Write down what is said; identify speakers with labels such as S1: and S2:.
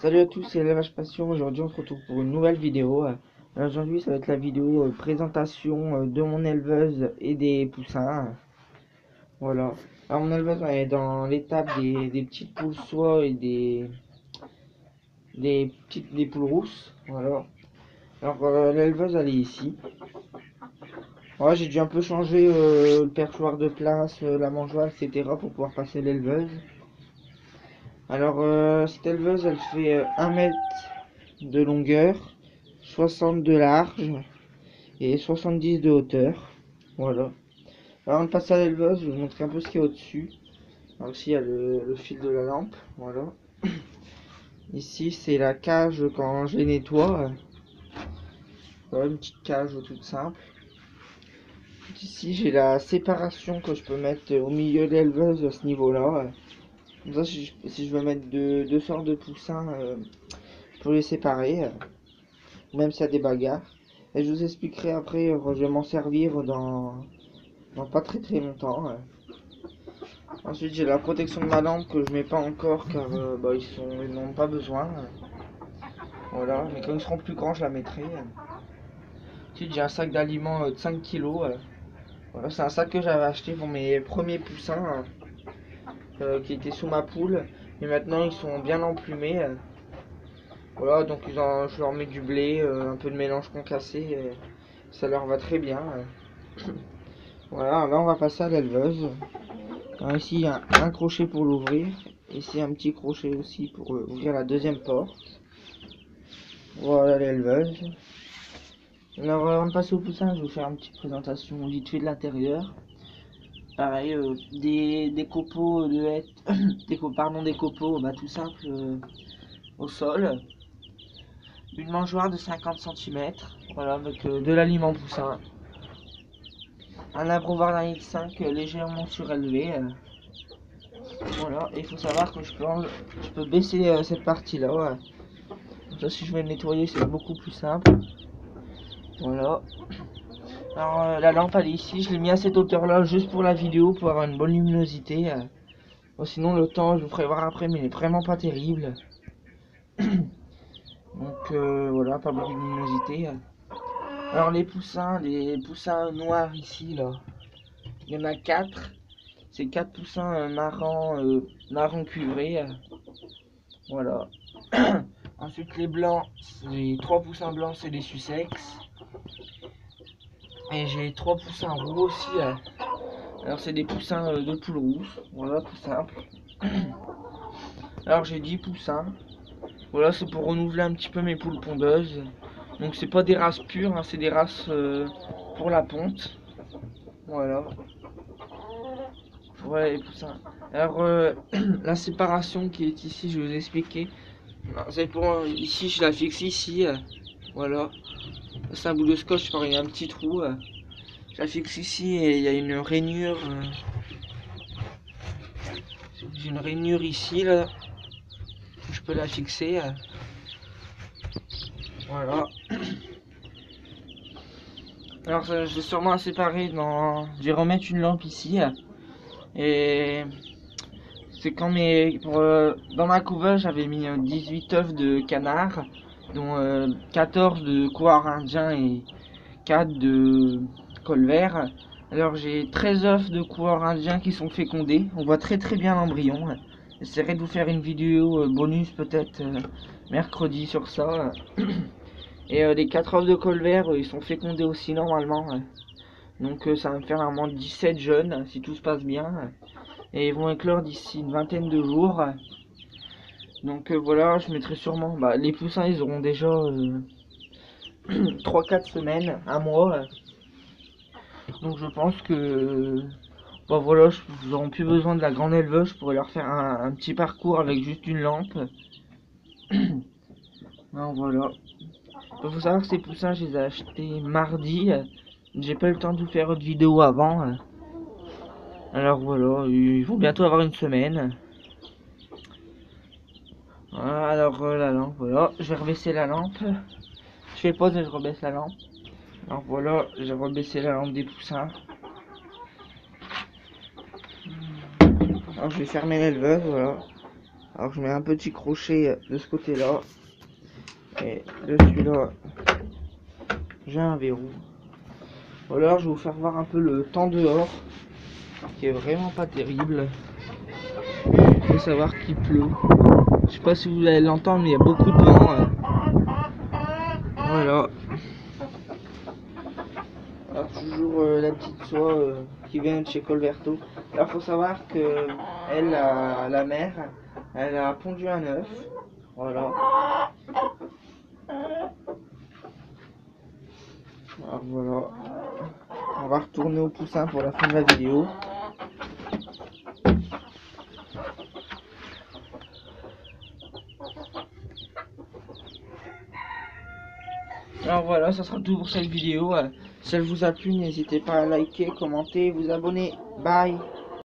S1: Salut à tous, c'est l'élevage passion. Aujourd'hui, on se retrouve pour une nouvelle vidéo. Aujourd'hui, ça va être la vidéo présentation de mon éleveuse et des poussins. Voilà. Alors, mon éleveuse elle est dans l'étape des petites poules soie et des poules rousses. Voilà. Alors, l'éleveuse, elle est ici. Ouais, j'ai dû un peu changer le perchoir de place, la mangeoire, etc. pour pouvoir passer l'éleveuse. Alors, cette éleveuse, elle fait 1 mètre de longueur, 60 de large et 70 de hauteur. Voilà. Alors, avant de passer à l'éleveuse, je vais vous montrer un peu ce qu'il y a au-dessus. Alors, ici, il y a le fil de la lampe. Voilà. Ici, c'est la cage quand je les nettoie. Voilà, une petite cage toute simple. Ici, j'ai la séparation que je peux mettre au milieu de l'éleveuse à ce niveau-là. Comme ça, si je veux mettre deux sortes de poussins, pour les séparer, même s'il y a des bagarres. Et je vous expliquerai après, je vais m'en servir dans pas très longtemps. Ensuite, j'ai la protection de ma lampe que je mets pas encore car ils n'ont pas besoin. Voilà, mais quand ils seront plus grands, je la mettrai. Ensuite, j'ai un sac d'aliments de 5 kilos. Voilà, c'est un sac que j'avais acheté pour mes premiers poussins qui étaient sous ma poule. Et maintenant, ils sont bien emplumés. Voilà, donc je leur mets du blé, un peu de mélange concassé. Ça leur va très bien. Voilà, là, on va passer à l'éleveuse. Alors ici, il y a un crochet pour l'ouvrir. Ici, un petit crochet aussi pour ouvrir la deuxième porte. Voilà l'éleveuse. Alors, avant de passer au poussin, je vais vous faire une petite présentation vite fait de l'intérieur. Pareil, des copeaux de hêtre, des copeaux tout simple au sol. Une mangeoire de 50 cm, voilà, avec de l'aliment poussin. Un abreuvoir d'un litre 5 légèrement surélevé. Voilà, et il faut savoir que je peux baisser cette partie-là. Ouais. Ça, si je vais le nettoyer, c'est beaucoup plus simple. Voilà. Alors, la lampe, elle est ici. Je l'ai mis à cette hauteur-là juste pour la vidéo, pour avoir une bonne luminosité. Bon, sinon, le temps, je vous ferai voir après, mais il est vraiment pas terrible. Donc, voilà, pas beaucoup de luminosité. Alors, les poussins noirs ici, là. Il y en a 4. C'est 4 poussins marron cuivré. Voilà. Ensuite, les blancs, les 3 poussins blancs, c'est des Sussex. Et j'ai 3 poussins roux aussi. Alors, c'est des poussins de poules rousses. Voilà, tout simple. Alors, j'ai 10 poussins. Voilà, c'est pour renouveler un petit peu mes poules pondeuses. Donc, c'est pas des races pures, hein, c'est des races pour la ponte. Voilà. Voilà les poussins. Alors, la séparation qui est ici, je vais vous expliquer. C'est pour ici, je la fixe ici. Voilà. C'est un bout de scotch, il y a un petit trou. Je la fixe ici et il y a une rainure. J'ai une rainure ici, là. Je peux la fixer. Voilà. Alors, je vais sûrement la séparer dans. Je vais remettre une lampe ici. Et c'est quand dans ma couveuse, j'avais mis 18 œufs de canard, dont 14 de couard indien et 4 de colvert. Alors j'ai 13 œufs de couard indien qui sont fécondés. On voit très bien l'embryon. J'essaierai de vous faire une vidéo bonus peut-être mercredi sur ça. Et les 4 œufs de colvert, ils sont fécondés aussi normalement. Donc ça va me faire normalement 17 jeunes si tout se passe bien. Et ils vont éclore d'ici une vingtaine de jours. Donc voilà, je mettrai sûrement. Les poussins, ils auront déjà 3-4 semaines, un mois. Donc je pense que voilà, ils n'auront plus besoin de la grande éleveuse. Je pourrais leur faire un petit parcours avec juste une lampe. Donc voilà. Il faut savoir que ces poussins, je les ai achetés mardi. J'ai pas eu le temps de vous faire autre vidéo avant. Alors voilà, ils vont bientôt avoir une semaine. Voilà, alors la lampe, voilà. Je vais rebaisser la lampe. Je fais pause et je rebaisse la lampe. Alors voilà, j'ai rebaissé la lampe des poussins. Alors je vais fermer l'éleveuse, voilà. Alors je mets un petit crochet de ce côté-là. Et de celui-là, j'ai un verrou. Alors je vais vous faire voir un peu le temps dehors, qui est vraiment pas terrible. Il faut savoir qu'il pleut. Je sais pas si vous allez l'entendre, mais il y a beaucoup de vent. Voilà. Alors toujours la petite soie qui vient de chez Colverto. Alors faut savoir que elle, la mère, elle a pondu un œuf. Voilà. Alors voilà. On va retourner au poussin pour la fin de la vidéo. Alors voilà, ça sera tout pour cette vidéo. Si elle vous a plu, n'hésitez pas à liker, commenter, vous abonner. Bye.